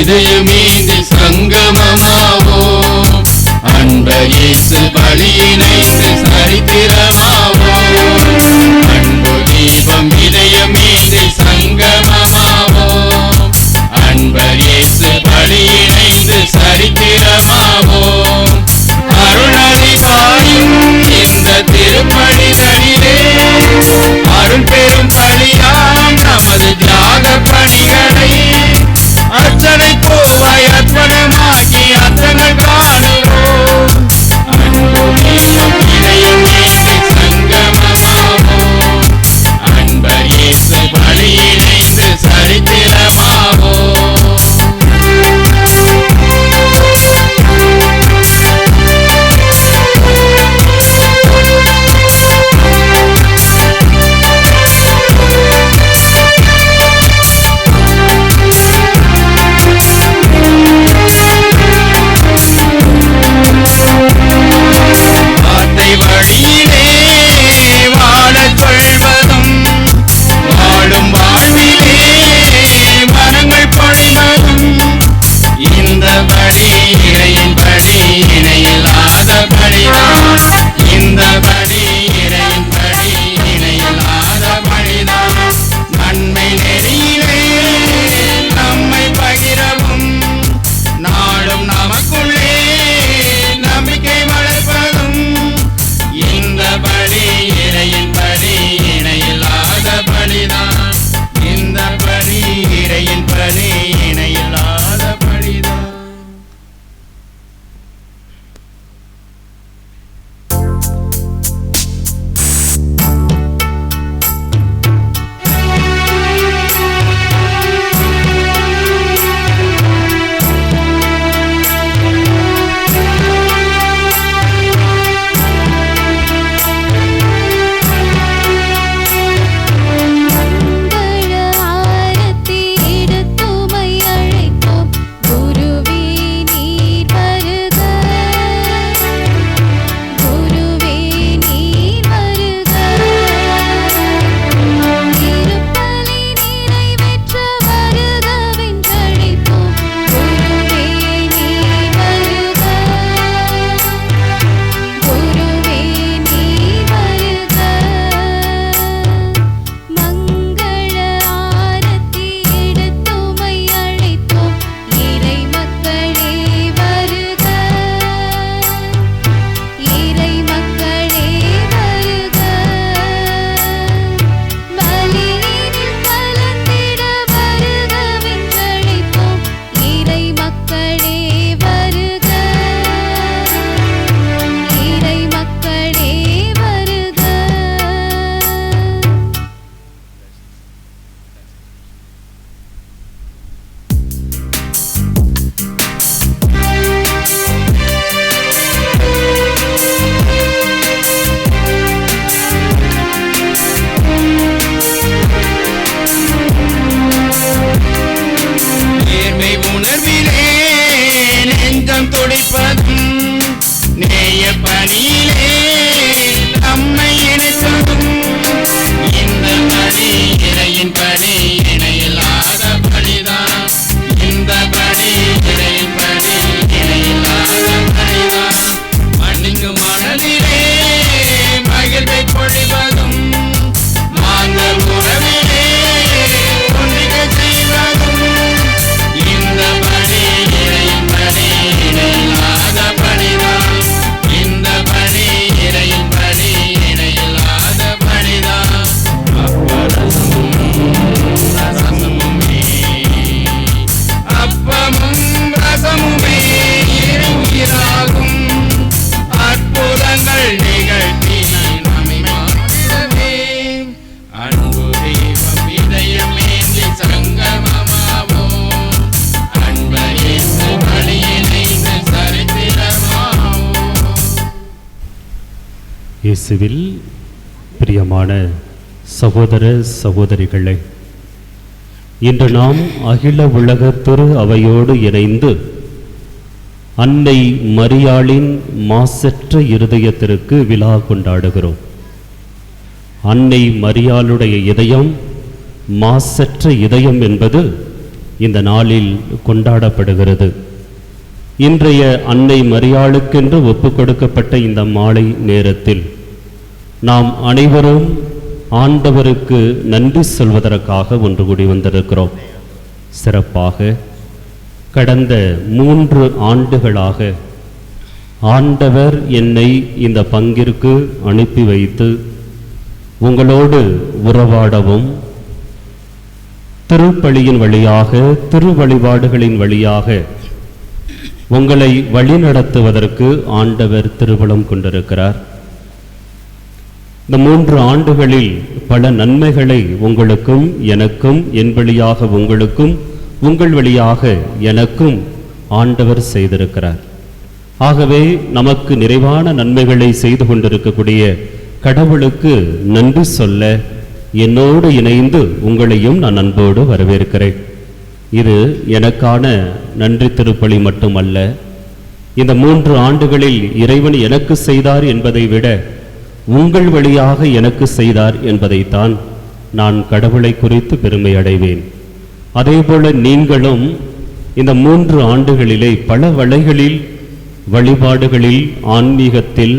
இதயமீது சங்கமமாவோம். அன்பர் இயேசு பலியினைந்து சரித்திரமாவோம். அன்பு தீபம் இதயமீது சங்கமமாவோம். அன்பர் இயேசு பலியினைந்து சரித்திரமாவோம். அருளறி பாயும் இந்த திருப்படிகளிலே அருள் பெரும் பலியாம் நமது தியாக பணிகளை அர்ச்சனை பூவாய் அர்ப்பணமாக்கி அர்த்தங்கள் காணுவோம். அன்பு தீபம் இதயமீது சங்கமமாவோம். அன்பர் இயேசு பலியினைந்து சரித்திரமாவோம். இயேசுவில் பிரியமான சகோதர சகோதரிகளே, இன்று நாம் அகில உலக திரு அவையோடு இணைந்து அன்னை மரியாளின் மாசற்ற இருதயத்திற்கு விழா கொண்டாடுகிறோம். அன்னை மரியாளுடைய இதயம் மாசற்ற இதயம் என்பது இந்த நாளில் கொண்டாடப்படுகிறது. இன்றைய அன்னை மரியாளுக்கென்று ஒப்புக் கொடுக்கப்பட்ட இந்த மாலை நேரத்தில் நாம் அனைவரும் ஆண்டவருக்கு நன்றி சொல்வதற்காக ஒன்று கூடி வந்திருக்கிறோம். சிறப்பாக கடந்த 3 ஆண்டுகளாக ஆண்டவர் என்னை இந்த பங்கிற்கு அனுப்பி வைத்து உங்களோடு உறவாடவும், திருப்பலியின் வழியாக, திரு வழிபாடுகளின் வழியாக உங்களை வழிநடத்துவதற்கு ஆண்டவர் திருவுளம் கொண்டிருக்கிறார். இந்த 3 ஆண்டுகளில் பல நன்மைகளை உங்களுக்கும் எனக்கும், என் வழியாக உங்களுக்கும், உங்கள் வழியாக எனக்கும் ஆண்டவர் செய்திருக்கிறார். ஆகவே நமக்கு நிறைவான நன்மைகளை செய்து கொண்டிருக்கக்கூடிய கடவுளுக்கு நன்றி சொல்ல என்னோடு இணைந்து உங்களையும் நான் அன்போடு வரவேற்கிறேன். இது எனக்கான நன்றி திருப்பலி மட்டுமல்ல. இந்த 3 ஆண்டுகளில் இறைவன் எனக்கு செய்தார் என்பதை விட உங்கள் வழியாக எனக்கு செய்தார் என்பதைத்தான் நான் கடவுளை குறித்து பெருமை அடைவேன். அதேபோல நீங்களும் இந்த 3 ஆண்டுகளிலே பல வழிகளில், வழிபாடுகளில், ஆன்மீகத்தில்,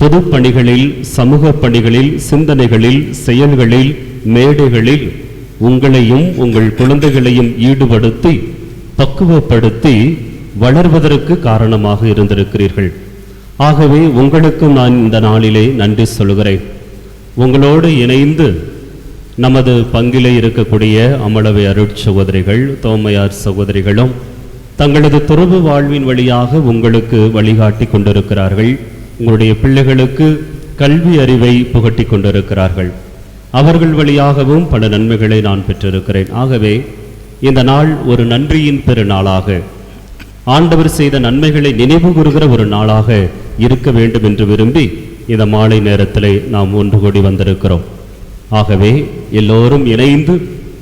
பொது பணிகளில், சமூக பணிகளில், சிந்தனைகளில், செயல்களில், மேடைகளில் உங்களையும் உங்கள் குழந்தைகளையும் ஈடுபடுத்தி பக்குவப்படுத்தி வளர்வதற்கு காரணமாக இருந்திருக்கிறீர்கள். ஆகவே உங்களுக்கும் நான் இந்த நாளிலே நன்றி சொல்கிறேன். உங்களோடு இணைந்து நமது பங்கிலே இருக்கக்கூடிய அமளவை அருட்சகோதரிகள், தோமையார் சகோதரிகளும் தங்களது துறவு வாழ்வின் வழியாக உங்களுக்கு வழிகாட்டி கொண்டிருக்கிறார்கள். உங்களுடைய பிள்ளைகளுக்கு கல்வி அறிவை புகட்டி கொண்டிருக்கிறார்கள். அவர்கள் வழியாகவும் பல நன்மைகளை நான் பெற்றிருக்கிறேன். ஆகவே இந்த நாள் ஒரு நன்றியின் பெருநாளாக, ஆண்டவர் செய்த நன்மைகளை நினைவு கூறுகிற ஒரு நாளாக இருக்க வேண்டும் என்று விரும்பி இந்த மாலை நேரத்திலே நாம் ஒன்று கூடி வந்திருக்கிறோம். ஆகவே எல்லோரும் இணைந்து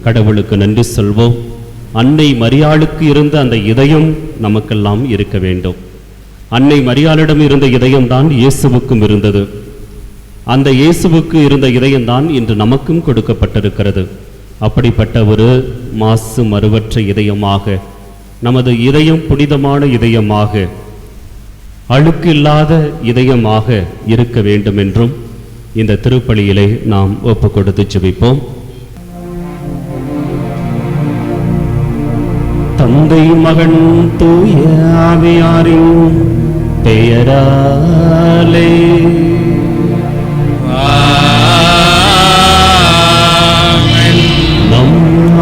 கடவுளுக்கு நன்றி சொல்வோம். அன்னை மரியாளுக்கு இருந்த அந்த இதயம் நமக்கெல்லாம் இருக்க வேண்டும். அன்னை மரியாளிடம் இருந்த இதயம்தான் இயேசுவுக்கும் இருந்தது. அந்த இயேசுவுக்கு இருந்த இதயம்தான் இன்று நமக்கும் கொடுக்கப்பட்டிருக்கிறது. அப்படிப்பட்ட ஒரு மாசு மறுவற்ற இதயமாக, நமது இதயம் புனிதமான இதயமாக, அழுக்கு இல்லாத இதயமாக இருக்க வேண்டும் என்றும் இந்த திருப்பலியிலே நாம் ஒப்புக் கொடுத்து ஜெபிப்போம். தந்தை, மகன், தூய ஆவியாரின் பெயராலே நம்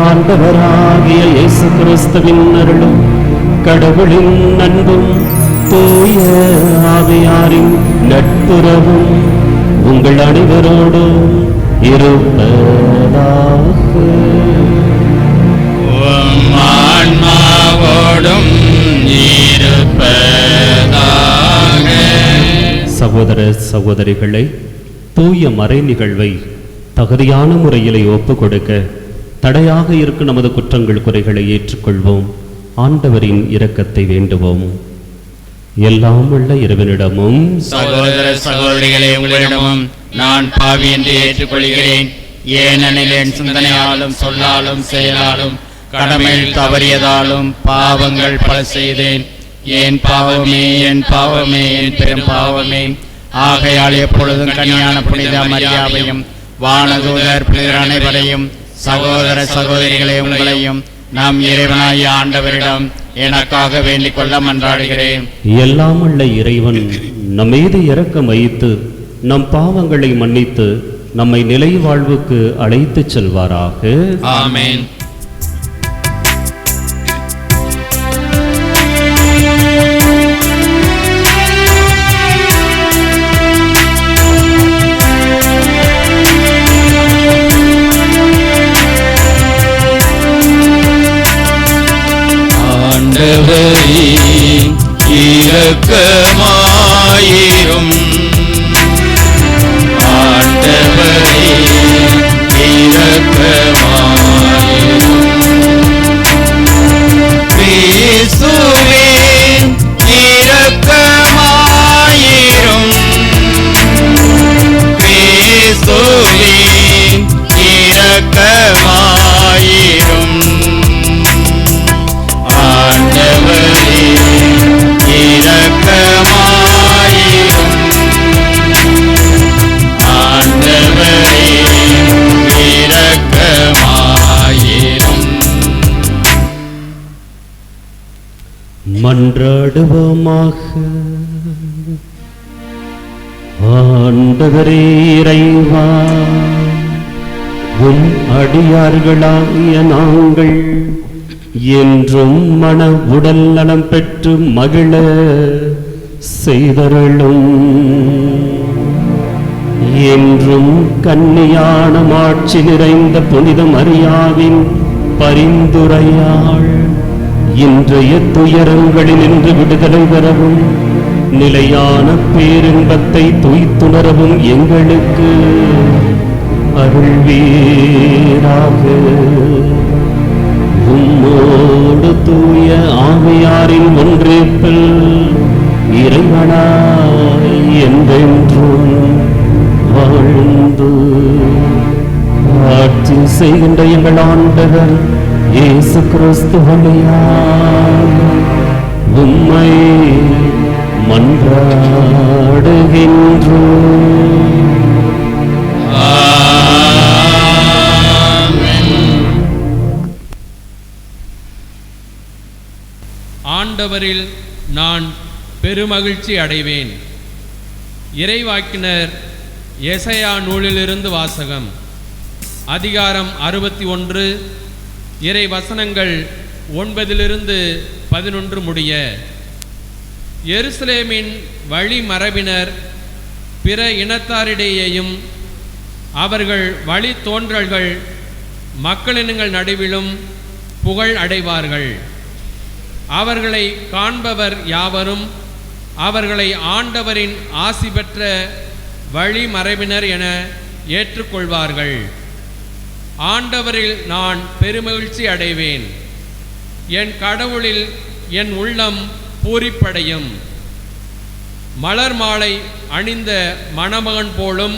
ஆண்டவராகிய இயேசு கிறிஸ்துவின் அருளும், கடவுளின் அன்பும், தூய ஆவியாரின் நட்புறவும் உங்கள் அனைவரோடும் இருப்பதாக. ஆன்மாவோடும் இருப்பதாக. சகோதர சகோதரிகளை, தூய மறை நிகழ்வை தகுதியான முறையிலே ஒப்புக் கொடுக்க தடையாக இருக்கும் நமது குற்றங்கள் குறைகளை ஏற்றுக்கொள்வோம். ஆண்டவரின் இரக்கத்தை வேண்டுவோம். எல்லாம் உள்ள இறைவனிடமும் சகோதர சகோதரிகளே, உங்களிடமும் நான் பாவி என்று ஏற்றுக்கொள்கிறேன். ஏனெனில் என் சிந்தனையாலும் சொல்லாலும் செயலாலும் கடமையில் தவறியதாலும் பாவங்கள் பல செய்தேன். என் பாவமே, என் பாவமே, என் பெரும் பாவமே. ஆகையால் எப்பொழுதும் கன்னியான புனித மரியாதையும் வானதூதர் புனிதர் அனைவரையும், சகோதர சகோதரிகளே உங்களையும் நாம் இறைவனாகிய ஆண்டவரிடம் எனக்காக வேண்டிக் கொள்ள மன்றாடுகிறேன். எல்லாம் உள்ள இறைவன் நம் மீது இரக்கம் வைத்து நம் பாவங்களை மன்னித்து நம்மை நிலை வாழ்வுக்கு அழைத்துச் செல்வாராக. ஆமென். ஆண்டவரே இரக்கமாயிரும். ஆண்டவரே இரக்கமாயிரும். மன்றாடுவோமாக. ஆண்டவரே இறைவா, உம் அடியார்களாகிய நாங்கள் என்றும் மன உடல் நலம் பெற்று மகிழ செய்தருளும். என்றும் கன்னியான மாட்சி நிறைந்த புனித மரியாவின் பரிந்துரையாள் இன்றைய துயரங்களில் நின்று விடுதலை பெறவும் நிலையான பேரின்பத்தை துய்த்துணரவும் எங்களுக்கு அருள்வீராக. உம்மோடு தூய ஆவியாரின் ஒன்றிப்பில் இறைவனாய் என்றென்றும் வாழ்ந்து ஆட்சி செய்கின்ற எங்கள் ஆண்டவர் இயேசு கிறிஸ்து வழியாக உம்மை மன்றாடுகின்றோம். ஆண்டவரில் நான் பெருமகிழ்ச்சி அடைவேன். இறைவாக்கினர் எசையா நூலிலிருந்து வாசகம். அதிகாரம் 61, இறை வசனங்கள் 9-11 முடிய. எருசலேமின் வழிமரபினர் பிற இனத்தாரிடையேயும் அவர்கள் வழி தோன்றல்கள் மக்களினங்கள் நடுவிலும் புகழ் அடைவார்கள். அவர்களை காண்பவர் யாவரும் அவர்களை ஆண்டவரின் ஆசி பெற்ற வழிமரபினர் என ஏற்றுக்கொள்வார்கள். ஆண்டவரில் நான் பெருமகிழ்ச்சி அடைவேன். என் கடவுளில் என் உள்ளம் பூரிப்படையும். மலர் மாலை அணிந்த மணமகன் போலும்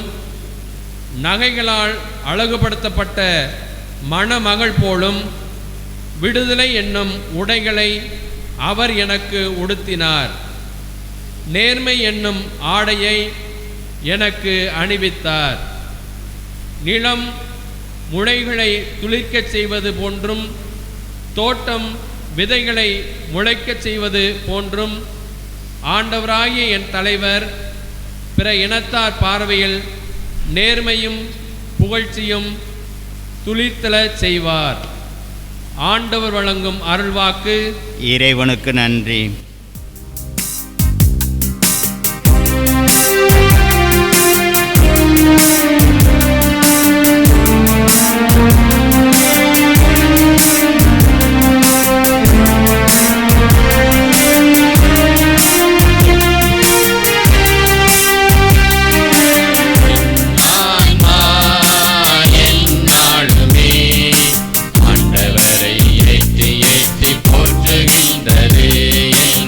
நகைகளால் அழகுபடுத்தப்பட்ட மணமகள் போலும் விடுதலை என்னும் உடைகளை அவர் எனக்கு உடுத்தினார். நேர்மை என்னும் ஆடையை எனக்கு அணிவித்தார். நிலம் முளைகளை துளிர்க்கச் செய்வது போன்றும் தோட்டம் விதைகளை முளைக்கச் செய்வது போன்றும் ஆண்டவராகிய என் தலைவர் பிற இனத்தார் பார்வையில் நேர்மையும் புகழ்ச்சியும் துளிர்த்தலச் செய்வார். ஆண்டவர் வழங்கும் அருள்வாக்கு. இறைவனுக்கு நன்றி. போற்றுகின்றது என்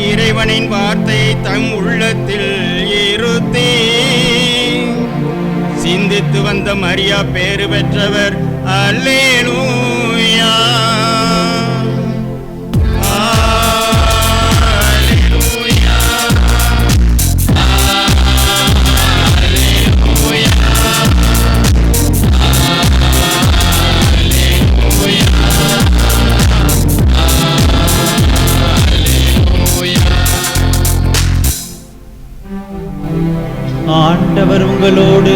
இறைவனின் வார்த்தையை தம் உள்ளத்தில் இருத்தி சிந்தித்து வந்த மரியா பேறு பெற்றவர். அல்லேலூயா. ஆண்டவர் உங்களோடு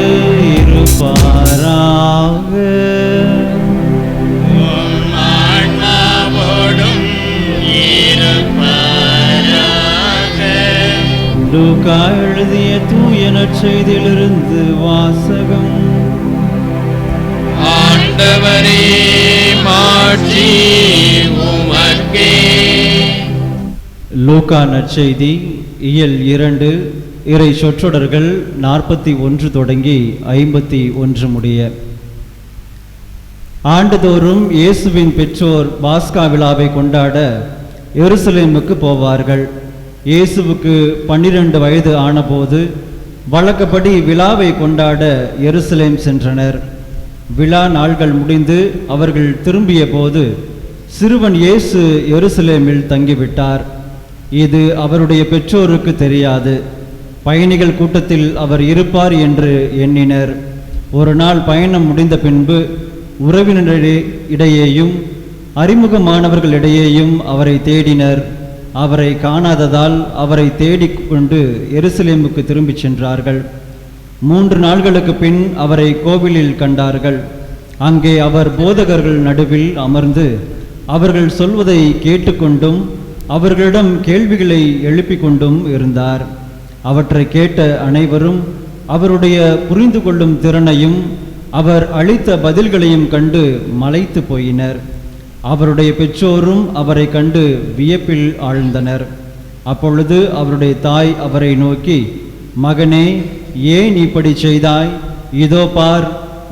இருப்பாராக. உம் ஆன்மாவோடும் இருப்பாராக. லூக்கா எழுதிய தூய நற்செய்தியிலிருந்து வாசகம். ஆண்டவரே மாட்சி உமக்கே. லூக்கா நற்செய்தி இயல் 2 இறை சொற்றொடர்கள் 41 தொடங்கி 51 முடிய. ஆண்டுதோறும் இயேசுவின் பெற்றோர் பாஸ்கா விழாவை கொண்டாட எருசலேமுக்கு போவார்கள். இயேசுவுக்கு 12 வயது ஆனபோது வழக்கப்படி விழாவை கொண்டாட எருசலேம் சென்றனர். விழா நாள்கள் முடிந்து அவர்கள் திரும்பிய போது சிறுவன் இயேசு எருசலேமில் தங்கிவிட்டார். இது அவருடைய பெற்றோருக்கு தெரியாது. பயணிகள் கூட்டத்தில் அவர் இருப்பார் என்று எண்ணினர். ஒரு நாள் பயணம் முடிந்த பின்பு உறவினரிடையேயும் அறிமுகமானவர்களிடையேயும் அவரை தேடினர். அவரை காணாததால் அவரை தேடிக்கொண்டு எருசலேமுக்கு திரும்பிச் சென்றார்கள். 3 நாள்களுக்கு பின் அவரை கோவிலில் கண்டார்கள். அங்கே அவர் போதகர்கள் நடுவில் அமர்ந்து அவர்கள் சொல்வதை கேட்டுக்கொண்டும் அவர்களிடம் கேள்விகளை எழுப்பிக் கொண்டும் இருந்தார். அவற்றை கேட்ட அனைவரும் அவருடைய புரிந்து கொள்ளும் திறனையும் அவர் அளித்த பதில்களையும் கண்டு மலைத்து போயினர். அவருடைய பெற்றோரும் அவரை கண்டு வியப்பில் ஆழ்ந்தனர். அப்பொழுது அவருடைய தாய் அவரை நோக்கி, மகனே, ஏன் இப்படி செய்தாய்? இதோ பார்,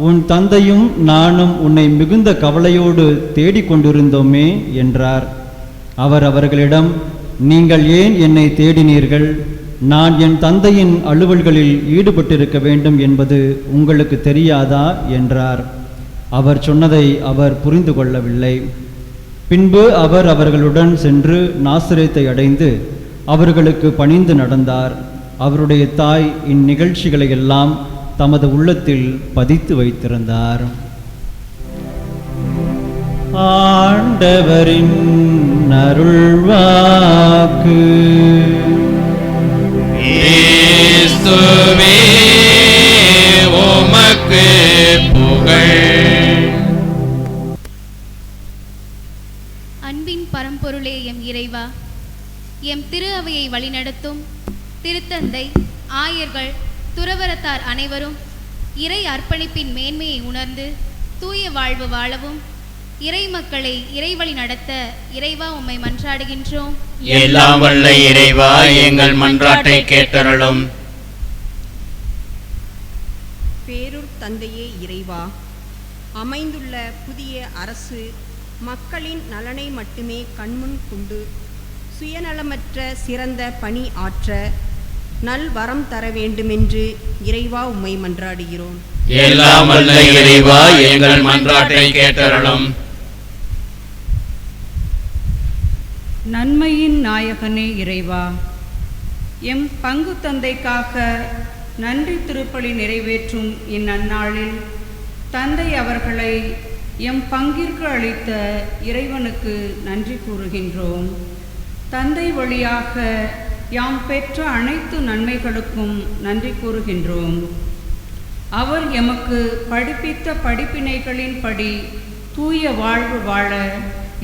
உன் தந்தையும் நானும் உன்னை மிகுந்த கவலையோடு தேடிக்கொண்டிருந்தோமே என்றார். அவர் அவர்களிடம், நீங்கள் ஏன் என்னை தேடினீர்கள்? நான் என் தந்தையின் அலுவல்களில் ஈடுபட்டிருக்க வேண்டும் என்பது உங்களுக்கு தெரியாதா என்றார். அவர் சொன்னதை அவர் புரிந்து கொள்ளவில்லை. பின்பு அவர் அவர்களுடன் சென்று நாசரேத்தை அடைந்து அவர்களுக்கு பணிந்து நடந்தார். அவருடைய தாய் இந்நிகழ்ச்சிகளை எல்லாம் தமது உள்ளத்தில் பதித்து வைத்திருந்தார். ஆண்டவரின் அருள்வாக்கு. கிறிஸ்துவே உமக்கு புகழ். அன்பின் பரம்பொருளே எம் இறைவா, எம் திரு அவையை வழிநடத்தும் திருத்தந்தை, ஆயர்கள், துறவரத்தார் அனைவரும் இறை அர்ப்பணிப்பின் மேன்மையை உணர்ந்து தூய வாழ்வு வாழவும் இறை மக்களை இறைவழி நடத்த இறைவா உம்மை மன்றாடுகின்றோம். எல்லாம் வல்ல இறைவா, எங்கள் மன்றாட்டை கேட்டருளும். பேரூர் தந்தையே இறைவா, அமைந்துள்ள புதிய அரசு மக்களின் நலனை மட்டுமே கண்முன் கொண்டு சுயநலமற்ற சிறந்த பணி ஆற்ற நல்வரம் தர வேண்டுமென்று இறைவா உம்மை மன்றாடுகிறோம். எல்லாம் வல்ல இறைவா, எங்கள் மன்றாட்டை கேட்டருளும். நன்மையின் நாயகனே இறைவா, எம் பங்கு தந்தைக்காக நன்றி திருப்பலி நிறைவேற்றும் இந்நன்னாளில் தந்தை அவர்களை எம் பங்கிற்கு அளித்த இறைவனுக்கு நன்றி கூறுகின்றோம். தந்தை வழியாக யாம் பெற்ற அனைத்து நன்மைகளுக்கும் நன்றி கூறுகின்றோம். அவர் எமக்கு படிப்பித்த படிப்பினைகளின்படி தூய வாழ்வு வாழ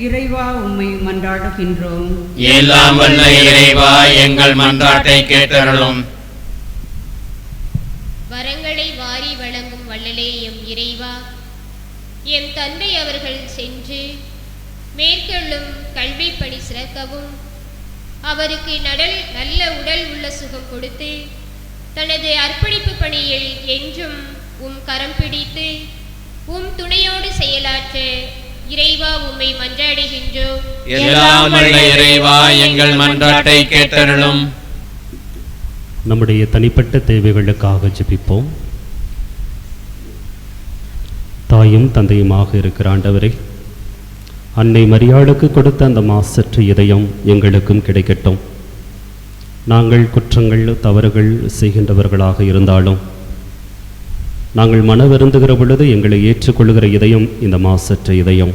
இறைவா உம்மை மன்றாடுகின்றோம். எல்லாம் வல்ல இறைவா, எங்கள் மன்றாட்டை கேட்டருளும். வரங்களை வாரி வழங்கும் வள்ளலே எம் இறைவா, எம் தந்தை அவர்கள் சென்று மேற்கொள்ளும் கல்வி பணி சிறக்கவும் அவருக்கு நல்ல உடல் உள்ள சுகம் கொடுத்து தனது அர்ப்பணிப்பு பணியில் என்றும் உம் கரம் பிடித்து உம் துணையோடு செயலாற்ற இறைவா உம்மை மன்றாடுகின்றோம். எல்லாம் வல்ல இறைவா, எங்கள் மன்றாட்டை கேட்டருளும். நம்முடைய தனிப்பட்ட தேவைகளுக்காக ஜெபிப்போம். தாயும் தந்தையுமாக இருக்கிற ஆண்டவரே, அன்னை மரியாளுக்கு கொடுத்த அந்த மாசற்ற இதயம் எங்களுக்கும் கிடைக்கட்டும். நாங்கள் குற்றங்கள் தவறுகள் செய்கின்றவர்களாக இருந்தாலும் நாங்கள் மனவருந்துகிற பொழுது எங்களை ஏற்றுக்கொள்கிற இதயம் இந்த மாசற்ற இதயம்,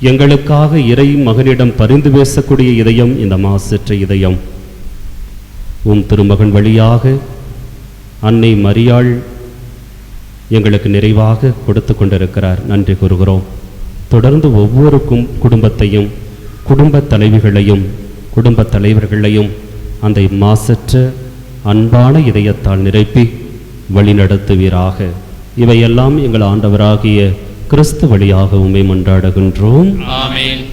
எங்களுக்காக இறை மகனிடம் பரிந்து பேசக்கூடிய இதயம் இந்த மாசற்ற இதயம். உம் திருமகன் வழியாக அன்னை மரியாள் எங்களுக்கு நிறைவாக கொடுத்து கொண்டிருக்கிறார். நன்றி கூறுகிறோம். தொடர்ந்து ஒவ்வொரு குடும்பத்தையும், குடும்ப தலைவிகளையும், குடும்ப தலைவர்களையும் அந்த மாசற்ற அன்பான இதயத்தால் நிரப்பி வழிநடத்துவீராக. இவையெல்லாம் எங்கள் ஆண்டவராகிய கிறிஸ்து வழியாக உம்மை மன்றாடுகின்றோம். ஆமென்.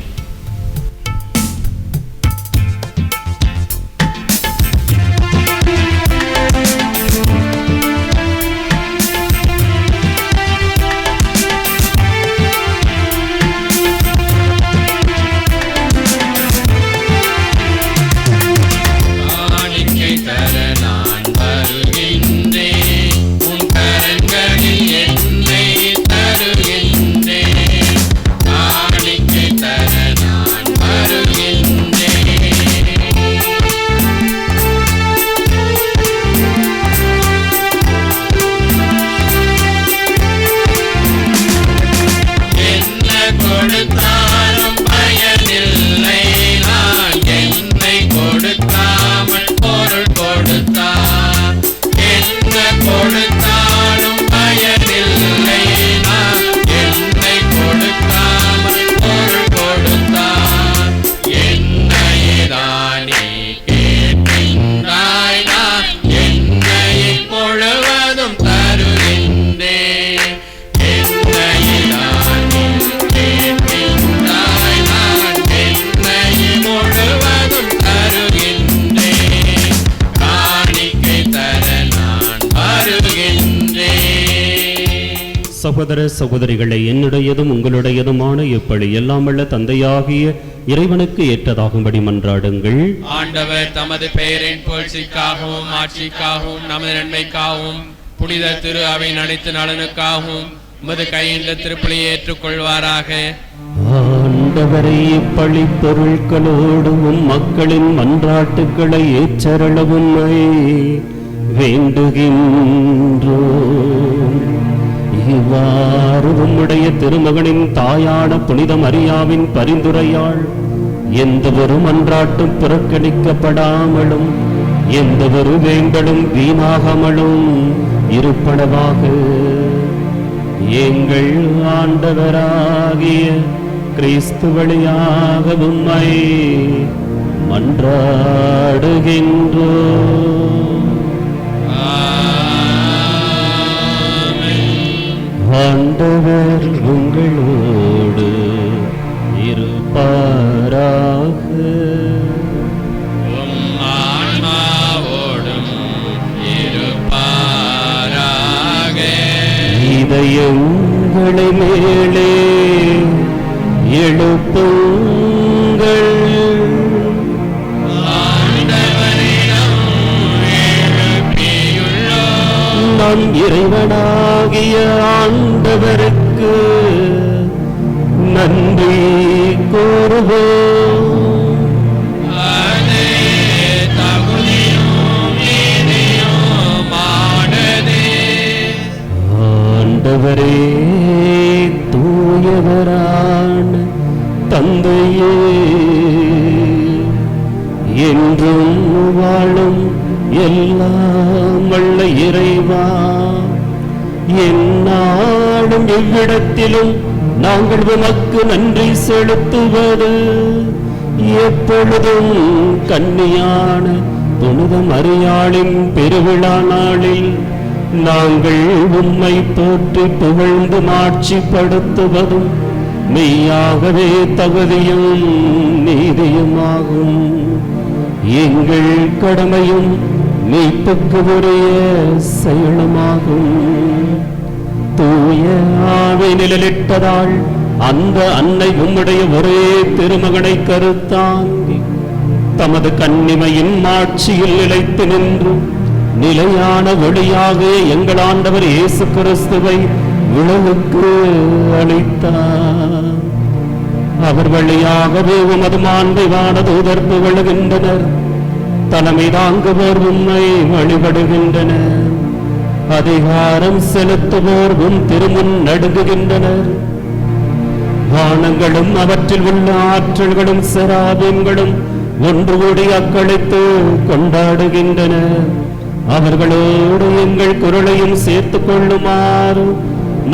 சகோதர சகோதரிகளை, என்னுடையதும் உங்களுடையதுமான எப்படி எல்லாம் வல்ல தந்தையாகிய இறைவனுக்கு ஏற்றதாகும்படி மன்றாடுங்கள். ஆண்டவர் தமது பெயரின் புகழ்ச்சிக்காகவும் ஆட்சிக்காகவும் நமது நன்மைக்காகவும் புனித திரு அவையின் அனைத்து நலனுக்காகவும் உமது கையின்ற திருப்பலியை ஏற்றுக்கொள்வாராக. ஆண்டவரை பழி பொருட்களோடும் மக்களின் மன்றாட்டுக்களை ஏற்றருளவும் வேண்டுகின்றோம். இவ்வாறு உம்முடைய திருமகனின் தாயான புனித மரியாவின் பரிந்துரையால் எந்த ஒரு மன்றாட்டும் புறக்கணிக்கப்படாமலும் எந்த ஒரு வேண்டலும் வீணாகாமலும் இருப்பனவாக எங்கள் ஆண்டவராகிய கிறிஸ்து வழியாக உம்மை மன்றாடுகின்றோம். ஆண்டவர் உங்களோடு இருப்பாராக. ஆன்மாவோடும் இருப்பாராக. இதயங்களை மேலே எழுப்புங்கள். நம் இறைவனாகிய ஆண்டவருக்கு நன்றி கூறுவோம். ஆண்டவரே, தூயவரான தந்தையே, என்றும் வாழும் எல்லாம் வல்ல இறைவா, எந்நாளும் எவ்விடத்திலும் நாங்கள் உமக்கு நன்றி செலுத்துவது எப்பொழுதும் கன்னியான புனித மரியாளின் பெருவிழா நாளில் நாங்கள் உம்மை போற்றி புகழ்ந்து மாட்சிப்படுத்துவதும் மெய்யாகவே தகுதியும் நீதியுமாகும். எங்கள் கடமையும் மீட்புக்கு உரிய செயலுமாகும். தூய ஆவி நிழலிட்டதால் அந்த அன்னை உம்முடைய ஒரே திருமகனை கருத்தாங்கி தமது கன்னிமையின் மாட்சியில் நிலைத்து நின்று நிலையான ஒளியாக எங்கள் ஆண்டவர் இயேசு கிறிஸ்துவை உலகுக்கு அளித்தார். அவர் வழியாகவே உமது மாண்பை வானதூதர் புகழுகின்றனர். தலைமை தாங்குவோர் உம்மை வழிபடுகின்றனர். அதிகாரம் செலுத்துவோர் உம் திருமுன் நடுங்குகின்றனர். வானங்களும் அவற்றில் உள்ள ஆற்றல்களும் செராபீன்களும் ஒன்று கூடி அக்களித்து கொண்டாடுகின்றன. அவர்களோடு எங்கள் குரலையும் சேர்த்துக் கொள்ளுமாறு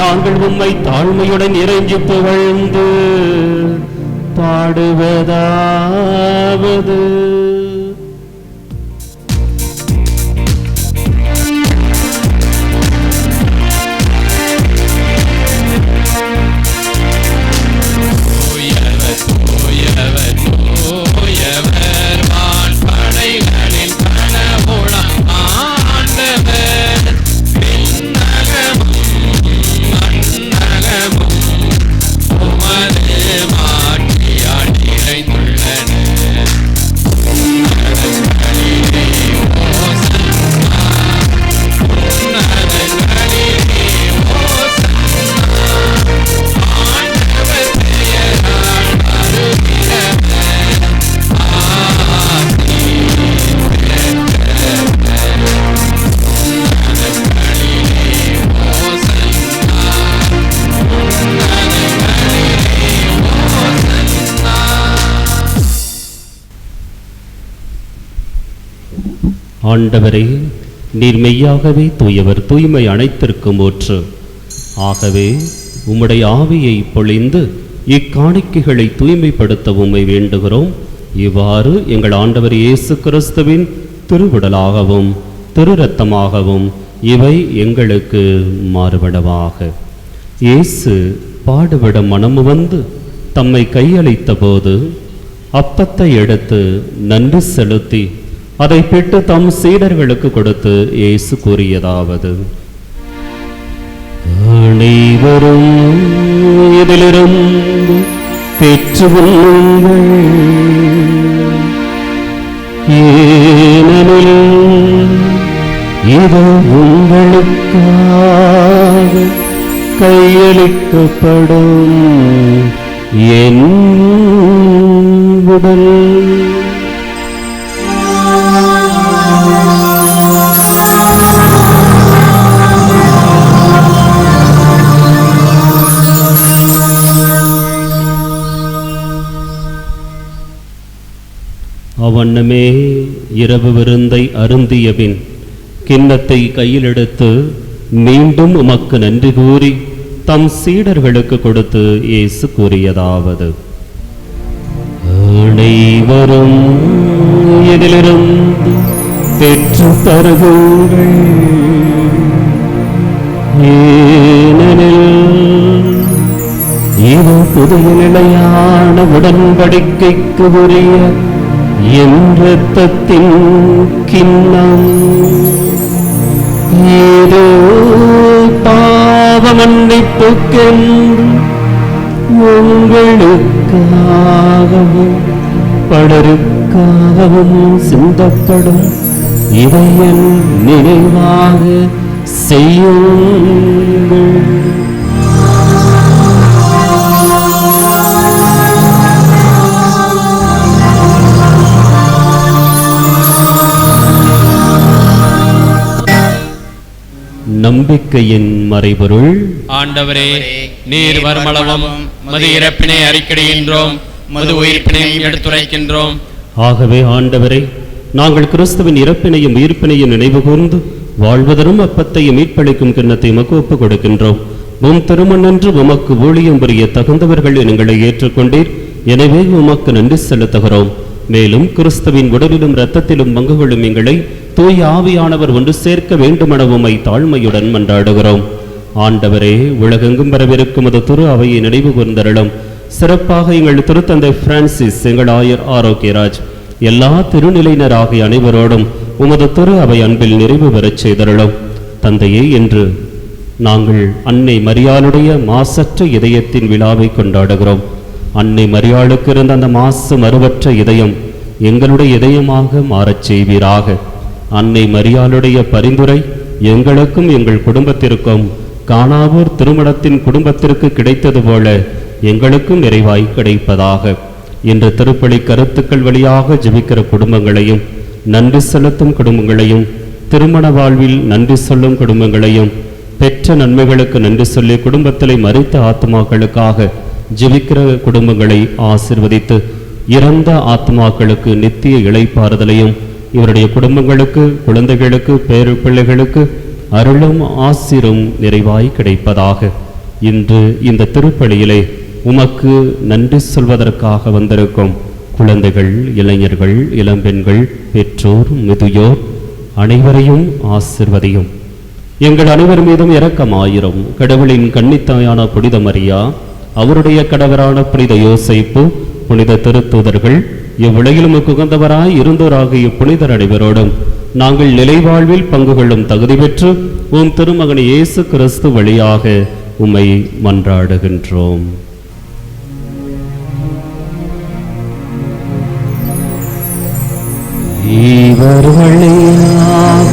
நாங்கள் உம்மை தாழ்மையுடன் இறைஞ்சி புகழ்ந்து பாடுவதாவது. ஆண்டவரே, நீர் மெய்யாகவே தூயவர், தூய்மை அனைத்திற்கும் ஊற்று. ஆகவே உம்முடைய ஆவியை பொழிந்து இக்காணிக்கைகளை தூய்மைப்படுத்த உம்மை வேண்டுகிறோம். இவ்வாறு எங்கள் ஆண்டவர் இயேசு கிறிஸ்துவின் திருவுடலாகவும் திரு இரத்தமாகவும் இவை எங்களுக்கு மாறுபடவாக. இயேசு பாடுபட மனமு வந்து தம்மை கையளித்த போது அப்பத்தை எடுத்து நன்றி செலுத்தி அதை பெற்று தம் சீடர்களுக்கு கொடுத்து இயேசு கூறியதாவது: அனைவரும் இதிலிருந்து பெற்று கொள்ளுங்கள், ஏனெனில் இது உங்களுக்காக கையளிக்கப்படும் என் உடல். அவ்வண்ணமே இரவு விருந்தை அருந்தியபின் கிண்ணத்தை கையில் எடுத்து மீண்டும் உமக்கு நன்றி கூறி தம் சீடர்களுக்கு கொடுத்து இயேசு கூறியதாவது: அனைவரும் இதிலிருந்து பெற்று தருகுங்கள், ஏனெனில் இது புதிய நிலையான உடன்படிக்கைக்கு உரிய என் இரத்தத்தின் கிண்ணம். இது பாவ மன்னிப்புக்கென்று உங்களுக்காகவும் பலருக்காகவும் சிந்தப்படும். இதை என் நினைவாக செய்யுங்கள். நம்பிக்கையின் மறைபொருள். ஆண்டவரே, நீர் வருமளவும் மது இறப்பினை அறிக்கையிடுகின்றோம், மது உயிர்ப்பினையும் எடுத்துரைக்கின்றோம். ஆகவே ஆண்டவரே, நாங்கள் கிறிஸ்துவின் இறப்பினையும் உயிர்ப்பினையும் நினைவு கூர்ந்து வாழ்வதரும் அப்பத்தையும் மீட்பளிக்கும் கிண்ணத்தை உமக்கு ஒப்புக் கொடுக்கின்றோம். உம் திருமணன்று உமக்கு ஊழியம் புரிய தகுந்தவர்கள் எங்களை ஏற்றுக்கொண்டீர். எனவே உமக்கு நன்றி செலுத்துகிறோம். மேலும் கிறிஸ்துவின் உடலிலும் இரத்தத்திலும் பங்கு கொள்ளும் எங்களை தூய ஆவியானவர் ஒன்று சேர்க்க வேண்டுமென உம்மை தாழ்மையுடன் மன்றாடுகிறோம். ஆண்டவரே, உலகெங்கும் வரவிருக்கும் அது திரு அவையை நினைவு கூர்ந்தருளும். சிறப்பாக எங்கள் திருத்தந்தை பிரான்சிஸ், எங்கள் ஆயர் ஆரோக்கியராஜ், எல்லா திருநிலையினராகிய அனைவரோடும் உமது திரு அவை அன்பில் நிறைவு பெறச் செய்தருளும். தந்தையே, என்று நாங்கள் அன்னை மரியாளுடைய மாசற்ற இதயத்தின் விழாவை கொண்டாடுகிறோம். அன்னை மரியாளுக்கு இருந்த அந்த மாசு மறுவற்ற இதயம் எங்களுடைய இதயமாக மாறச் செய்வீராக. அன்னை மரியாளுடைய பரிந்துரை எங்களுக்கும் எங்கள் குடும்பத்திற்கும் காணாவூர் திருமணத்தின் குடும்பத்திற்கு கிடைத்தது போல எங்களுக்கும் நிறைவாய் கிடைப்பதாக. இன்று திருப்பலி கருத்துக்கள் வழியாக ஜெபிக்கிற குடும்பங்களையும், நன்றி செலுத்தும் குடும்பங்களையும், திருமண வாழ்வில் நன்றி சொல்லும் குடும்பங்களையும், பெற்ற நன்மைகளுக்கு நன்றி சொல்லி குடும்பத்திலே மரித்த ஆத்மாக்களுக்காக ஜெபிக்கிற குடும்பங்களை ஆசிர்வதித்து இறந்த ஆத்மாக்களுக்கு நித்திய இளைப்பாறுதலையும், இவருடைய குடும்பங்களுக்கு, குழந்தைகளுக்கு, பேரு பிள்ளைகளுக்கு அருளும் ஆசிரும் நிறைவாய் கிடைப்பதாக. இன்று இந்த திருப்பலியிலே உமக்கு நன்றி சொல்வதற்காக வந்திருக்கும் குழந்தைகள், இளைஞர்கள், இளம்பெண்கள், பெற்றோர், முதியோர் அனைவரையும் ஆசிர்வதியும். எங்கள் அனைவர் மீதும் இரக்கமாயிரும். கடவுளின் கன்னித்தாயான புனித மரியா, அவருடைய கணவரான புனித யோசேப்பு, புனித திருத்தூதர்கள், இவ்வுலகிலும் உகந்தவராய் இருந்தோராகிய புனிதர் அனைவரோடும் நாங்கள் நிலைவாழ்வில் பங்கு கொள்ளும் தகுதி பெற்று உம் திருமகன் இயேசு கிறிஸ்து வழியாக உம்மை மன்றாடுகின்றோம். இவர் வழியாக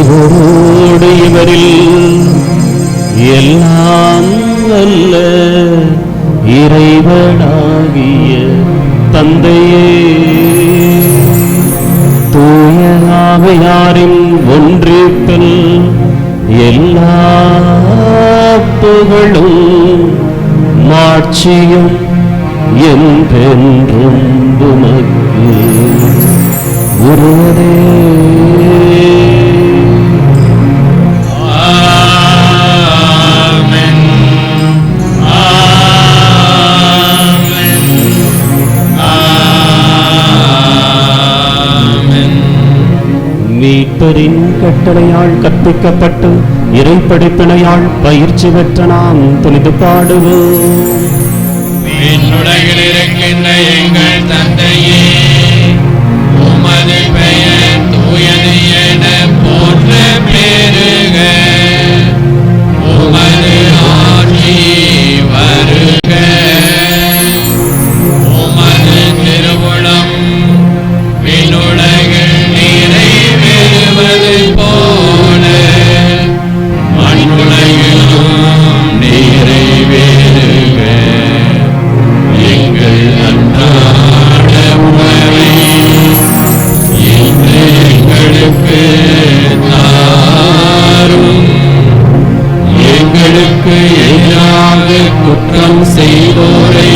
இவரோடு இவரில் எல்லாம் வல்ல இறைவனாகிய தந்தையே, தூய ஆவியாரின் ஒன்றிப்பில் எல்லா புகழும் மாட்சியும் என்றென்றும் உமக்கு உரியதே. மீட்பரின் கட்டளையால் கற்பிக்கப்பட்டு இறைப்படைப்பினையால் பயிற்சி பெற்ற நாம் துணிந்து பாடுவோம். விண்ணுலகில் இருக்கின்ற எங்கள் தந்தையே, உமது பெயர் தூயது என போற்ற பெருக, உமது ஆட்சி வருக, உமது திருவுளம் விண்ணுலகில் நிறைவேறுவது போல மண்ணுலகிலும் நிறைவேறுக. எங்கள் அன்றாட உணவை இன்று எங்களுக்கு தாரும். எங்களுக்கு எதிராக குற்றம் செய்தோரை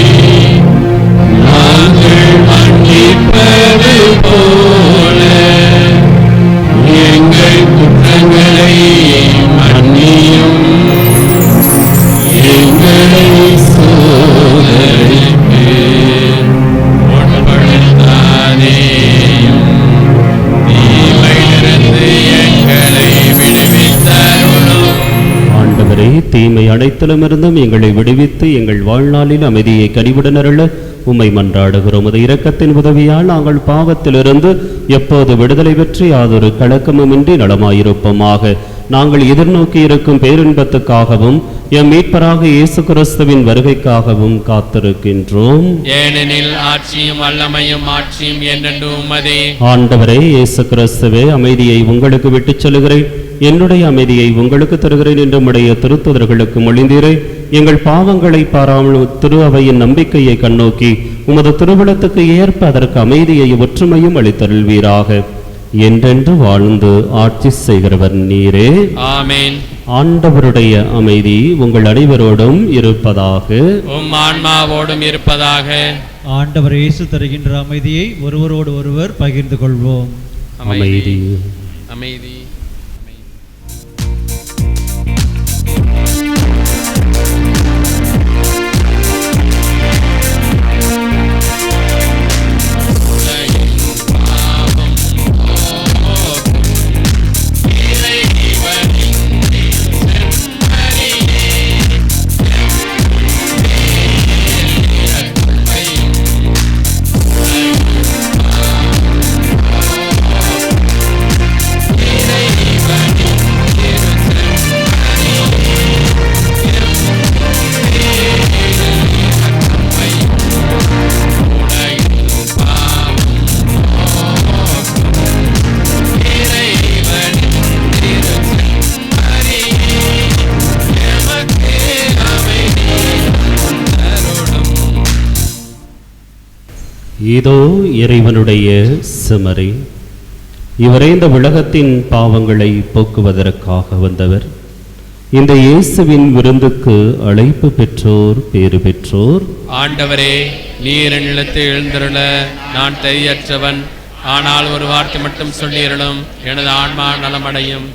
நாங்கள் மன்னிப்பது போல எங்கள் குற்றங்களை மன்னியும். எங்களை சோதனைக்கு உட்படுத்தாதேயும், தீமையிலிருந்து எங்களை விடுவித்தருளும். ஆண்டவரே, தீமை அனைத்திலுமிருந்தும் எங்களை விடுவித்து எங்கள் வாழ்நாளில் அமைதியை கனிவுடன் அருள உம்மை மன்றாடுகிறோம். உமது இரக்கத்தின் உதவியால் நாங்கள் பாவத்திலிருந்து எப்போது விடுதலை பெற்று யாதொரு கலக்கமுமின்றி நலமாயிருப்போமாக. நாங்கள் எதிர்நோக்கி இருக்கும் பேரின்பத்துக்காகவும் எம் மீட்பராக இயேசு கிறிஸ்துவின் வருகைக்காகவும் காத்திருக்கின்றோம். ஏனெனில் ஆட்சியும் வல்லமையும் ஆட்சியும் என்றென்று உமதே. ஆண்டவரே இயேசு கிறிஸ்துவே, அமைதியை உங்களுக்கு விட்டுச் செல்கிறேன், என்னுடைய அமைதியை உங்களுக்கு தருகிறேன் என்று உம்முடைய திருத்துதர்களுக்கு மொழிந்தீரே. எங்கள் பாவங்களை பாராமல் திரு அவையின் நம்பிக்கையை கண்ணோக்கி உமது திருவிழத்துக்கு ஏற்ப அதற்கு அமைதியை ஒற்றுமையும் அளித்தருள்வீராக. என்றென்று வாழ்ந்து ஆட்சி செய்கிறவர் நீரே. ஆமென். ஆண்டவருடைய அமைதி உங்கள் அனைவரோடும் இருப்பதாக. உம் ஆன்மாவோடும் இருப்பதாக. ஆண்டவர் இயேசு தருகின்ற அமைதியை ஒருவரோடு ஒருவர் பகிர்ந்து கொள்வோம். அமைதி. அமைதி. Hey! இதோ இறைவனுடைய செமறி. இவரே இந்த உலகத்தின் பாவங்களை போக்குவதற்காக வந்தவர். இந்த இயேசுவின் விருந்துக்கு அழைப்பு பெற்றோர் பேறு பெற்றோர். ஆண்டவரே, நீர் என் நிலத்தில் எழுந்தருள நான் தகுதியற்றவன். ஆனால் ஒரு வார்த்தை மட்டும் சொல்லியருளும், எனது ஆன்மா நலமடையும்.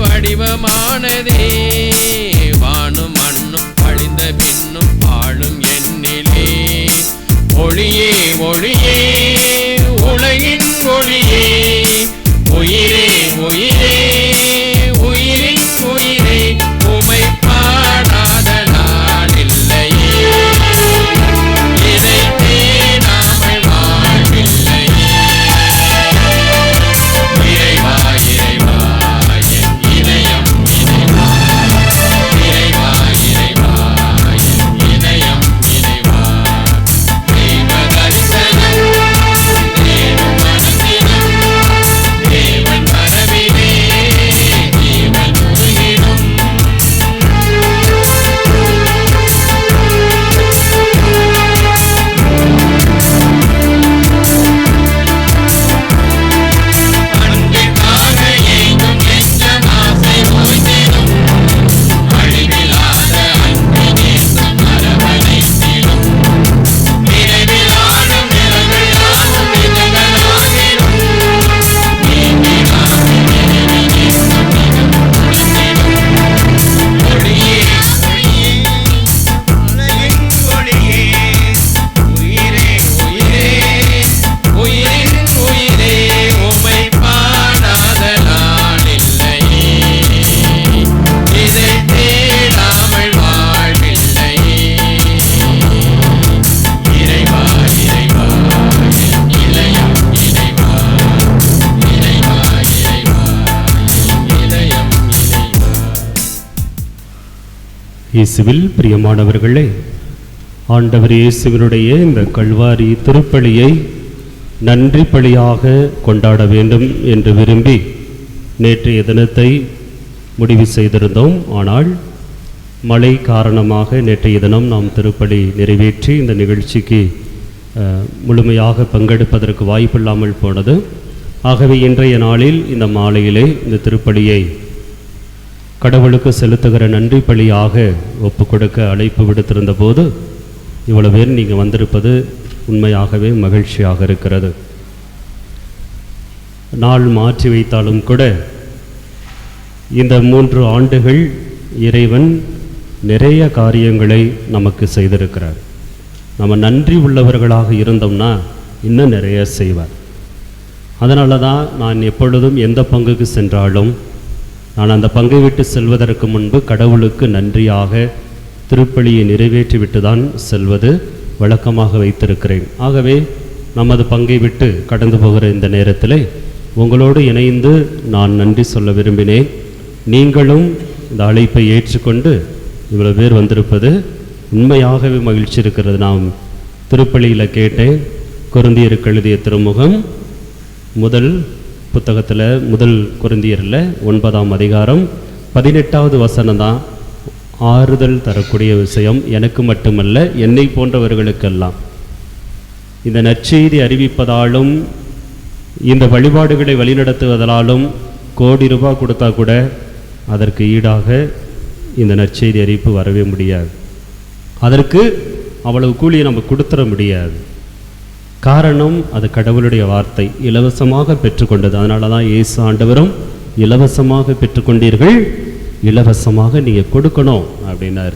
வடிவமானதே வானும் மண்ணும் அழிந்த பின்னும் ஆளும் என்னிலே ஒளியே ஒளியே உலகின் ஒளியே உயிரே உயிரே உயிரின் உயிரே உமை பாடாத நாள் இல்லையே இதை தேடாமல் வாழ்வில்லையே இறைவா இறைவா என் இதயம் இறைவா இறைவா இறைவா என் இதயம் இறைவா தெய்வ தரிசனம் தேடும் மனதினம் தேவன் வரவிலே ஜீவன் உருகிடும் அன்பிற்காக ஏங்கும் நெஞ்சம் ஆசை ஓய்ந்திடும் அழிவில்லாத அன்பினேசம் அரவணைத்திடும் நினைவில் ஆடும் நிலங்கள் யாவும் நிஜங்களாகிடும் நீங்கிடாத நினைவினேசம் நிஜம் உணர்ந்திடும் ஒளியே ஒளியே உலகின் ஒளியே உயிரே உயிரே உயிரின் உயிரே உமை பாடாத நாள் இல்லையே இதை தேடாமல் வாழ்வில்லையே இறைவா இறைவா என் இதயம் இறைவா இறைவா இறைவா என் இதயம் இறைவா. இயேசுவில் பிரியமானவர்களே, ஆண்டவர் இயேசுவினுடைய இந்த கல்வாரி திருப்பலியை நன்றி பலியாக கொண்டாட வேண்டும் என்று விரும்பி நேற்றைய தினத்தை முடிவு செய்திருந்தோம். ஆனால் மழை காரணமாக நேற்றைய தினம் நாம் திருப்பலி நிறைவேற்றி இந்த நிகழ்ச்சிக்கு முழுமையாக பங்கெடுப்பதற்கு வாய்ப்பில்லாமல் போனது. ஆகவே இன்றைய நாளில் இந்த மாலையிலே இந்த திருப்பலியை கடவுளுக்கு செலுத்துகிற நன்றி பலியாக ஒப்பு கொடுக்க அழைப்பு விடுத்திருந்த போது இவ்வளவு பேர் நீங்கள் வந்திருப்பது உண்மையாகவே மகிழ்ச்சியாக இருக்கிறது. நாள் மாற்றி வைத்தாலும் கூட இந்த 3 ஆண்டுகள் இறைவன் நிறைய காரியங்களை நமக்கு செய்திருக்கிறார். நம்ம நன்றி உள்ளவர்களாக இருந்தோம்னா இன்னும் நிறைய செய்வார். அதனால தான் நான் எப்பொழுதும் எந்த பங்குக்கு சென்றாலும் நான் அந்த பங்கை விட்டு செல்வதற்கு முன்பு கடவுளுக்கு நன்றியாக திருப்பலியை நிறைவேற்றிவிட்டு தான் செல்வது வழக்கமாக வைத்திருக்கிறேன். ஆகவே நமது பங்கை விட்டு கடந்து போகிற இந்த நேரத்தில் உங்களோடு இணைந்து நான் நன்றி சொல்ல விரும்பினேன். நீங்களும் இந்த அழைப்பை ஏற்றுக்கொண்டு இவ்வளோ பேர் வந்திருப்பது உண்மையாகவே மகிழ்ச்சி இருக்கிறது. நாம் திருப்பலியில் கேட்டேன், கொரிந்தியருக்கு எழுதிய திருமுகம் முதல் புத்தகத்தில் முதல் கொரிந்தியரில் 9ஆம் அதிகாரம் 18வது வசனம் தான் ஆறுதல் தரக்கூடிய விஷயம். எனக்கு மட்டுமல்ல, என்னை போன்றவர்களுக்கெல்லாம் இந்த நற்செய்தி அறிவிப்பதாலும் இந்த வழிபாடுகளை வழிநடத்துவதாலும் கோடி ரூபாய் கொடுத்தா கூட அதற்கு ஈடாக இந்த நற்செய்தி அறிவிப்பு வரவே முடியாது. அதற்கு அவ்வளவு கூலியை நம்ம கொடுத்துட முடியாது. காரணம், அது கடவுளுடைய வார்த்தை, இலவசமாக பெற்றுக்கொண்டது. அதனால தான் இயேசு ஆண்டவரும் இலவசமாக பெற்றுக்கொண்டீர்கள், இலவசமாக நீங்கள் கொடுக்கணும் அப்படின்னார்.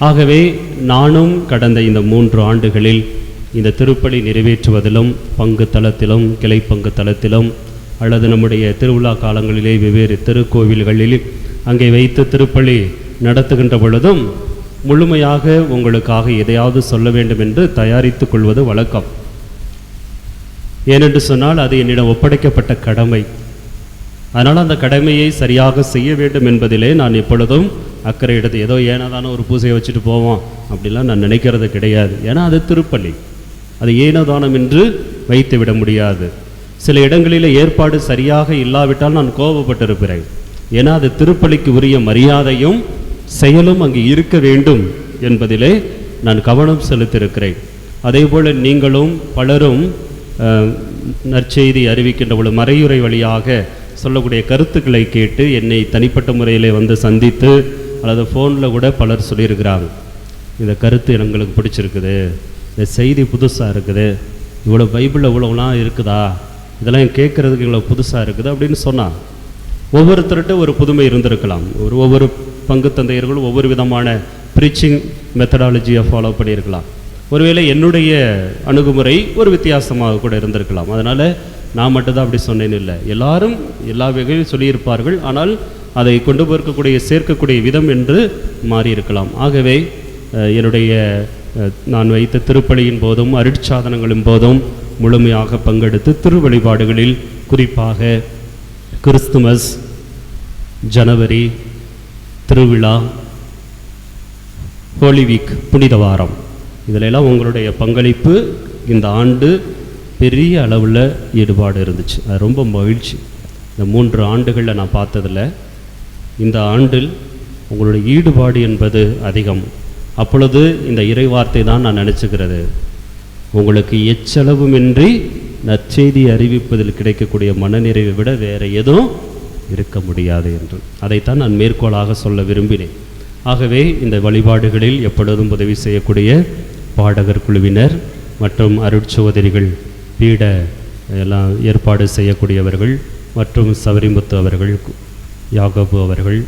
ஆகவே நானும் கடந்த இந்த 3 ஆண்டுகளில் இந்த திருப்பலி நிறைவேற்றுவதிலும் பங்கு தளத்திலும் கிளை பங்கு தளத்திலும் அல்லது நம்முடைய திருவிழா காலங்களிலே வெவ்வேறு திருக்கோவில்களில் அங்கே வைத்து திருப்பலி நடத்துகின்ற பொழுதும் முழுமையாக உங்களுக்காக எதையாவது சொல்ல வேண்டும் என்று தயாரித்து கொள்வது வழக்கம். ஏனென்று சொன்னால் அது என்னிடம் ஒப்படைக்கப்பட்ட கடமை. அதனால் அந்த கடமையை சரியாக செய்ய வேண்டும் என்பதிலே நான் எப்பொழுதும் அக்கறை எடுத்து ஏதோ ஏனோதானோ ஒரு பூசையை வச்சுட்டு போவோம் அப்படிலாம் நான் நினைக்கிறது கிடையாது. ஏன்னா அது திருப்பலி, அது ஏனோதானம் என்று வைத்து விட முடியாது. சில இடங்களில் ஏற்பாடு சரியாக இல்லாவிட்டால் நான் கோபப்பட்டிருக்கிறேன். ஏன்னா அது திருப்பலிக்கு உரிய மரியாதையும் செயலும் அங்கு இருக்க வேண்டும் என்பதிலே நான் கவனம் செலுத்தியிருக்கிறேன். அதே போல் நீங்களும் பலரும் நற்செய்தி அறிவிக்கின்ற ஒரு மறையுறை வழியாக சொல்லக்கூடிய கருத்துக்களை கேட்டு என்னை தனிப்பட்ட முறையில் வந்து சந்தித்து அல்லது ஃபோனில் கூட பலர் சொல்லியிருக்கிறாங்க, இந்த கருத்து எங்களுக்கு பிடிச்சிருக்குது, இந்த செய்தி புதுசாக இருக்குது, இவ்வளோ பைபிளில் இவ்வளோலாம் இருக்குதா, இதெல்லாம் கேட்குறதுக்கு இவ்வளோ புதுசாக இருக்குது அப்படின்னு சொன்னால் ஒவ்வொருத்தர்கிட்ட ஒரு புதுமை இருந்திருக்கலாம். ஒவ்வொரு பங்கு தந்தையர்களும் ஒவ்வொரு விதமான ப்ரீச்சிங் மெத்தடாலஜியை ஃபாலோ பண்ணியிருக்கலாம். ஒருவேளை என்னுடைய அணுகுமுறை ஒரு வித்தியாசமாக கூட இருந்திருக்கலாம். அதனால் நான் மட்டும்தான் அப்படி சொன்னேன்னு இல்லை, எல்லாரும் எல்லா வகையும் சொல்லியிருப்பார்கள். ஆனால் அதை கொண்டு போஇருக்கக்கூடிய சேர்க்கக்கூடிய விதம் என்று மாறியிருக்கலாம். ஆகவே என்னுடைய நான் வைத்த திருப்பலியின் போதும் அருட்சாதனங்களின் போதும் முழுமையாக பங்கெடுத்து திரு வழிபாடுகளில் குறிப்பாக கிறிஸ்துமஸ், ஜனவரி, திருவிழா, ஹோலி வீக், புனித வாரம், இதிலெல்லாம் உங்களுடைய பங்களிப்பு இந்த ஆண்டு பெரிய அளவில் ஈடுபாடு இருந்துச்சு. அது ரொம்ப மகிழ்ச்சி. இந்த 3 ஆண்டுகளில் நான் பார்த்ததில் இந்த ஆண்டில் உங்களுடைய ஈடுபாடு என்பது அதிகம். அப்பொழுது இந்த இறைவார்த்தை தான் நான் நினச்சிக்கிறது, உங்களுக்கு எச்சளவுமின்றி நற்செய்தி அறிவிப்பதில் கிடைக்கக்கூடிய மனநிறைவை விட வேறு எதுவும் இருக்க முடியாது என்று அதைத்தான் நான் மேற்கோளாக சொல்ல விரும்பினேன். ஆகவே இந்த வழிபாடுகளில் எப்பொழுதும் உதவி செய்யக்கூடிய பாடகர் குழுவினர் மற்றும் அருட்சோதரிகள், பீட எல்லாம் ஏற்பாடு செய்யக்கூடியவர்கள் மற்றும் சவரிமுத்து அவர்கள், யாகோபு அவர்கள்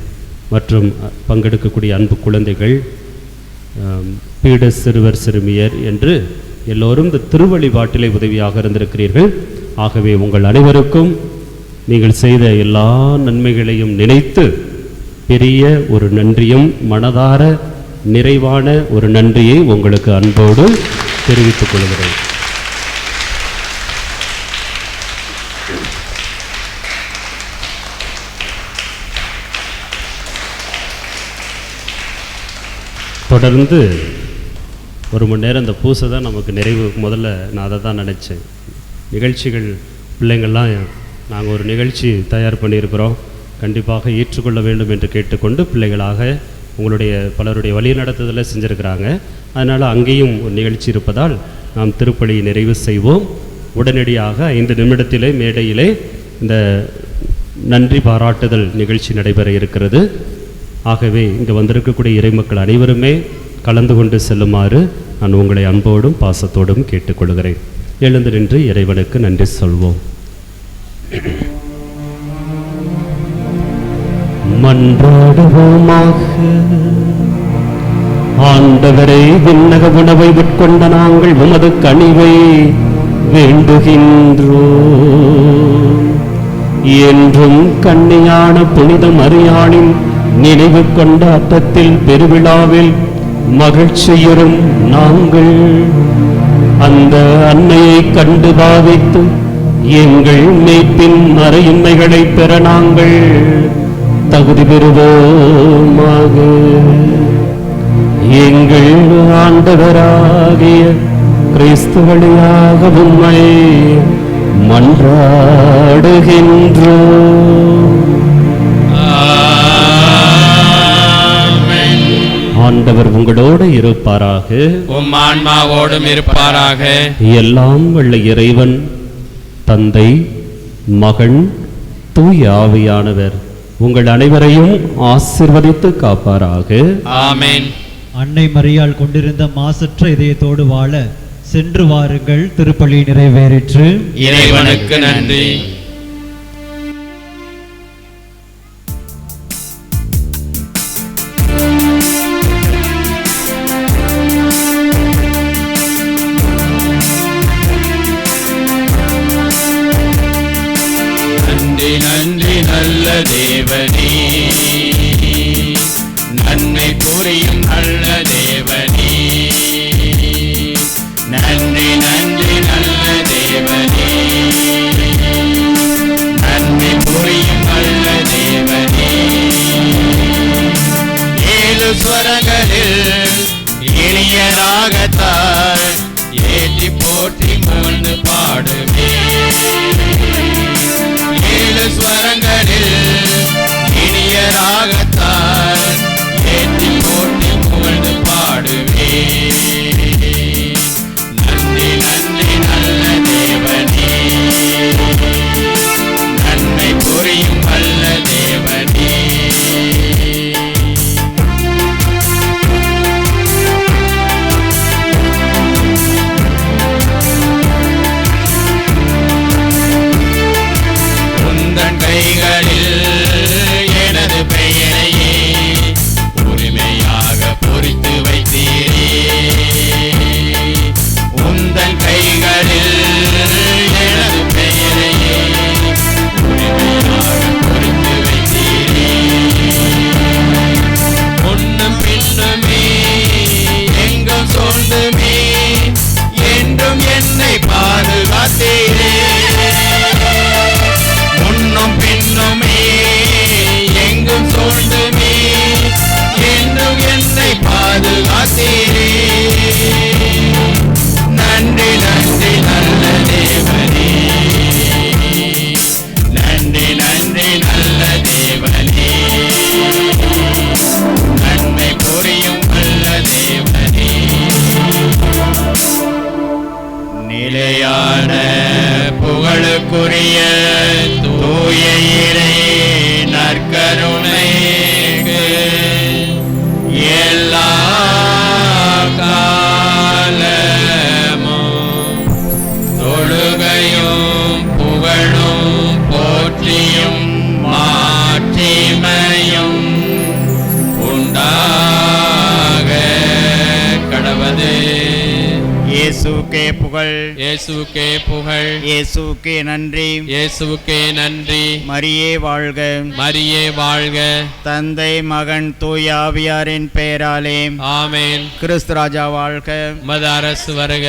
மற்றும் பங்கெடுக்கக்கூடிய அன்பு குழந்தைகள், பீட சிறுவர் சிறுமியர் என்று எல்லோரும் இந்த திருவழிபாட்டிலே உதவியாக இருந்திருக்கிறீர்கள். ஆகவே உங்கள் அனைவருக்கும் நீங்கள் செய்த எல்லா நன்மைகளையும் நினைத்து பெரிய ஒரு நன்றியும் மனதார நிறைவான ஒரு நன்றியை உங்களுக்கு அன்போடு தெரிவித்துக் கொள்கிறேன். தொடர்ந்து 1 மணி நேரம் இந்த பூசை தான் நமக்கு நிறைவு. முதல்ல நான் அதை தான் நினச்சேன். நிகழ்ச்சிகள் பிள்ளைங்கள்லாம் நாங்கள் ஒரு நிகழ்ச்சி தயார் பண்ணியிருக்கிறோம், கண்டிப்பாக ஏற்றுக்கொள்ள வேண்டும் என்று கேட்டுக்கொண்டு பிள்ளைகளாக உங்களுடைய பலருடைய வழி நடத்துதலில் செஞ்சுருக்கிறாங்க. அதனால் அங்கேயும் ஒரு நிகழ்ச்சி இருப்பதால் நாம் திருப்பலியை நிறைவு செய்வோம். உடனடியாக 5 நிமிடத்திலே மேடையிலே இந்த நன்றி பாராட்டுதல் நிகழ்ச்சி நடைபெற இருக்கிறது. ஆகவே இங்கே வந்திருக்கக்கூடிய இறைமக்கள் அனைவருமே கலந்து கொண்டு செல்லுமாறு நான் உங்களை அன்போடும் பாசத்தோடும் கேட்டுக்கொள்கிறேன். எழுந்து நின்று இறைவனுக்கு நன்றி சொல்வோம். மன்றாடுவோமாக. ஆண்டவரே, விண்ணக உணவை உட்கொண்ட நாங்கள் உமது கனிவை வேண்டுகின்றோம். என்றும் கன்னியான புனித மரியாளின் நினைவு கொண்ட அத்தத்தில் பெருவிழாவில் மகிழ்ச்சியுறும் நாங்கள் அந்த அன்னையை கண்டு பாவித்து எங்கள் மீட்பின் மறையின்மைகளை பெற நாங்கள் தகுதி பெறுவோமாக. எங்கள் ஆண்டவராகிய கிறிஸ்து வழியாக உம்மை மன்றாடுகின்றோம். ஆண்டவர் உங்களோடு இருப்பாராக. உம் ஆன்மாவோடும் இருப்பாராக. எல்லாம் வல்ல இறைவன் தந்தை, மகன், தூய ஆவியானவர் உங்கள் அனைவரையும் ஆசீர்வதித்து காப்பாராக. ஆமென். அன்னை மரியாள் கொண்டிருந்த மாசற்ற இதயத்தோடு வாழ சென்று வாருங்கள். திருப்பலி நிறைவேறிற்று. இறைவனுக்கு நன்றி. நன்றி நன்றி நல்ல தேவனே, நன்மை புரியும் நல்ல தேவனே. நன்றி நன்றி நல்ல தேவனே, நன்மை புரியும் நல்ல தேவனே. 7 ஸ்வரங்களில் இனிய ராகத்தால் ஏற்றி போற்றி மகிழ்ந்து பாடுவே. 7 ஸ்வரங்களில் இனிய ராகத்தால் ஏற்றி போற்றி புகழ்ந்து பாடுவே. நன்றி நன்றி நல்ல தேவனே, நன்மை புரியும் நல்ல தேவனே. உந்தன் கைகளில் எனது பெயரையே உரிமையாக பொறித்து வைத்தீரே. உந்தன் கைகளில் எனது பெயரையே உரிமையாக பொறித்து வைத்தீரே. முன்னும் பின்னுமே எங்கும் சூழ்ந்துமே என்றும் என்னை பாதுகாத்தீரே. முன்னும் பின்னுமே எங்கும் சூழ்ந்துமே என்றும் என்னை பாதுகாத்தீரே. நன்றி நன்றி நல்ல தேவனே, நன்றி நன்றி நல்ல தேவனே. நன்மை புரியும் நல்ல தேவனே. நிலையான புகழுக்குரிய தூய இறை நற்கருணைக்கு எல்லா காலமும் தொழுகையும் புகழும் போற்றியும் மாட்சிமையும் உண்டாக கடவது. இயேசுக்கே புகழ், இயேசுக்கே புகழ், இயேசுக்கே நன்றி, இயேசுக்கே நன்றி. மரியே வாழ்க, மரியே வாழ்க. தந்தை மகன் தூய ஆவியாரின் பெயராலே ஆமென். கிறிஸ்து ராஜா வாழ்க. மத அரசு வருக.